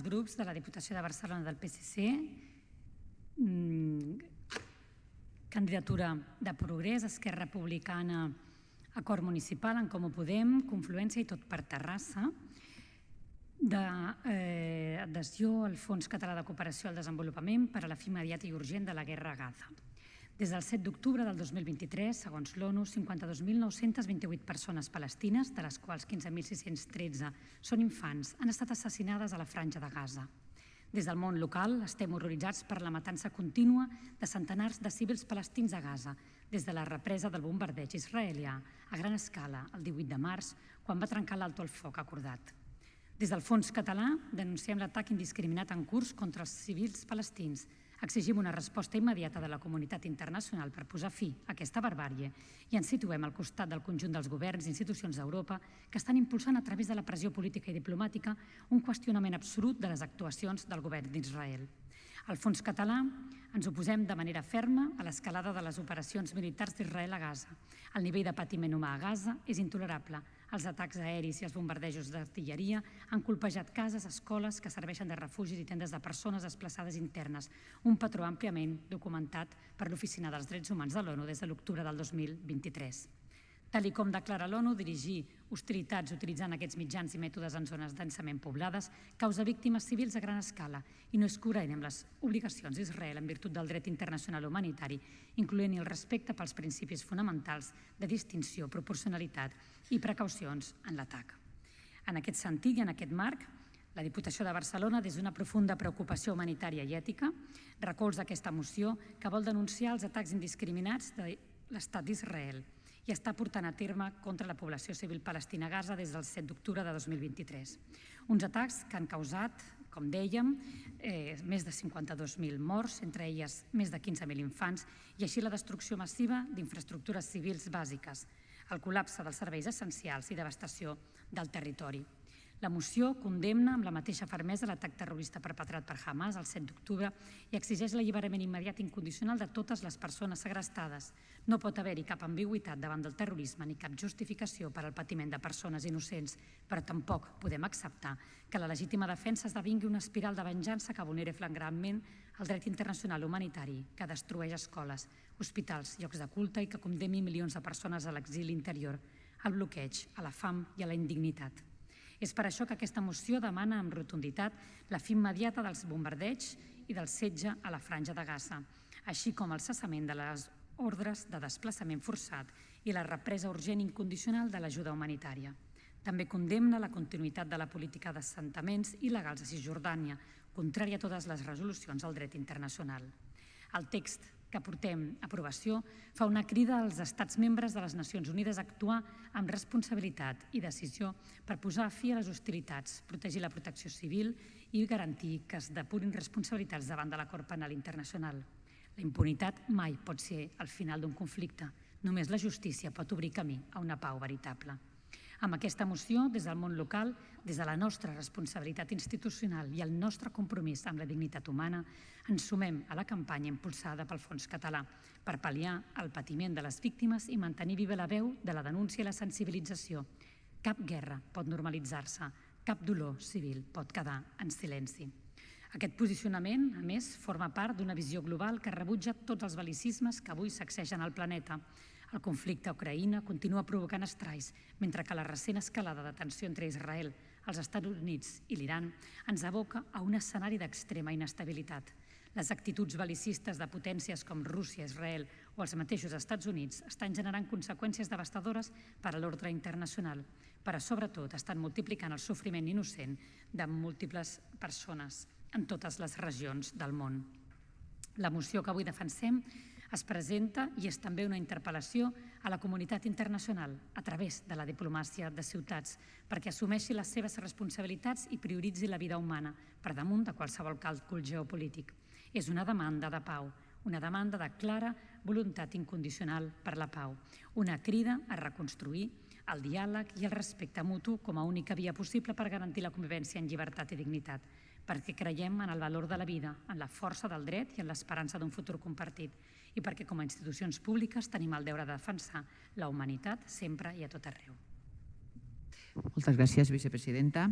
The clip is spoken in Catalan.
grups de la Diputació de Barcelona del PSC, candidatura de Progrés, Esquerra Republicana, Acord Municipal, En Comú Podem, Confluència i Tot per Terrassa, d'adhesió al Fons Català de Cooperació al Desenvolupament per a la fi immediata i urgent de la guerra a Gaza. Des del 7 d'octubre del 2023, segons l'ONU, 52.928 persones palestines, de les quals 15.613 són infants, han estat assassinades a la franja de Gaza. Des del món local estem horroritzats per la matança contínua de centenars de civils palestins a Gaza, des de la represa del bombardeig israelià a gran escala el 18 de març, quan va trencar l'alto el foc acordat. Des del Fons Català denunciem l'atac indiscriminat en curs contra els civils palestins. Exigim una resposta immediata de la comunitat internacional per posar fi a aquesta barbàrie i ens situem al costat del conjunt dels governs i institucions d'Europa que estan impulsant a través de la pressió política i diplomàtica un qüestionament absolut de les actuacions del govern d'Israel. Al Fons Català ens oposem de manera ferma a l'escalada de les operacions militars d'Israel a Gaza. El nivell de patiment humà a Gaza és intolerable. Els atacs aeris i els bombardejos d'artilleria han colpejat cases, escoles que serveixen de refugis i tendes de persones desplaçades internes, un patró àmpliament documentat per l'Oficina dels Drets Humans de l'ONU des de l'octubre del 2023. Tal com declara l'ONU, dirigir hostilitats utilitzant aquests mitjans i mètodes en zones densament poblades causa víctimes civils a gran escala i no és coherent amb les obligacions d'Israel en virtut del dret internacional humanitari, incloent el respecte pels principis fonamentals de distinció, proporcionalitat i precaucions en l'atac. En aquest sentit i en aquest marc, la Diputació de Barcelona, des d'una profunda preocupació humanitària i ètica, recolza aquesta moció que vol denunciar els atacs indiscriminats de l'Estat d'Israel i està portant a terme contra la població civil palestina a Gaza des del 7 d'octubre de 2023. Uns atacs que han causat, com dèiem, més de 52.000 morts, entre elles més de 15.000 infants, i així la destrucció massiva d'infraestructures civils bàsiques, el col·lapse dels serveis essencials i devastació del territori. La moció condemna amb la mateixa fermesa l'atac terrorista perpetrat per Hamas el 7 d'octubre i exigeix l'alliberament immediat i incondicional de totes les persones segrestades. No pot haver-hi cap ambigüitat davant del terrorisme ni cap justificació per al patiment de persones innocents, però tampoc podem acceptar que la legítima defensa esdevingui una espiral de venjança que vulneri flagrantment el dret internacional humanitari, que destrueix escoles, hospitals, llocs de culte i que condemni milions de persones a l'exili interior, al bloqueig, a la fam i a la indignitat. És per això que aquesta moció demana amb rotunditat la fi immediata dels bombardeigs i del setge a la franja de Gaza, així com el cessament de les ordres de desplaçament forçat i la represa urgent i incondicional de l'ajuda humanitària. També condemna la continuïtat de la política d'assentaments il·legals a Cisjordània, contrària a totes les resolucions del dret internacional. El text que portem a aprovació fa una crida als estats membres de les Nacions Unides a actuar amb responsabilitat i decisió per posar fi a les hostilitats, protegir la protecció civil i garantir que es depurin responsabilitats davant de l'acord penal internacional. La impunitat mai pot ser el final d'un conflicte. Només la justícia pot obrir camí a una pau veritable. Amb aquesta moció, des del món local, des de la nostra responsabilitat institucional i el nostre compromís amb la dignitat humana, ens sumem a la campanya impulsada pel Fons Català per pal·liar el patiment de les víctimes i mantenir viva la veu de la denúncia i la sensibilització. Cap guerra pot normalitzar-se, cap dolor civil pot quedar en silenci. Aquest posicionament, a més, forma part d'una visió global que rebutja tots els bel·licismes que avui sacsegen el planeta. El conflicte a Ucraïna continua provocant estralls, mentre que la recent escalada de tensió entre Israel, els Estats Units i l'Iran ens aboca a un escenari d'extrema inestabilitat. Les actituds bel·licistes de potències com Rússia, Israel o els mateixos Estats Units estan generant conseqüències devastadores per a l'ordre internacional, però sobretot estan multiplicant el sofriment innocent de múltiples persones en totes les regions del món. La moció que avui defensem es presenta i és també una interpel·lació a la comunitat internacional a través de la diplomàcia de ciutats perquè assumeixi les seves responsabilitats i prioritzi la vida humana per damunt de qualsevol càlcul geopolític. És una demanda de pau, una demanda de clara voluntat incondicional per la pau, una crida a reconstruir el diàleg i el respecte mutu com a única via possible per garantir la convivència en llibertat i dignitat, perquè creiem en el valor de la vida, en la força del dret i en l'esperança d'un futur compartit, i perquè com a institucions públiques tenim el deure de defensar la humanitat sempre i a tot arreu. Moltes gràcies, vicepresidenta.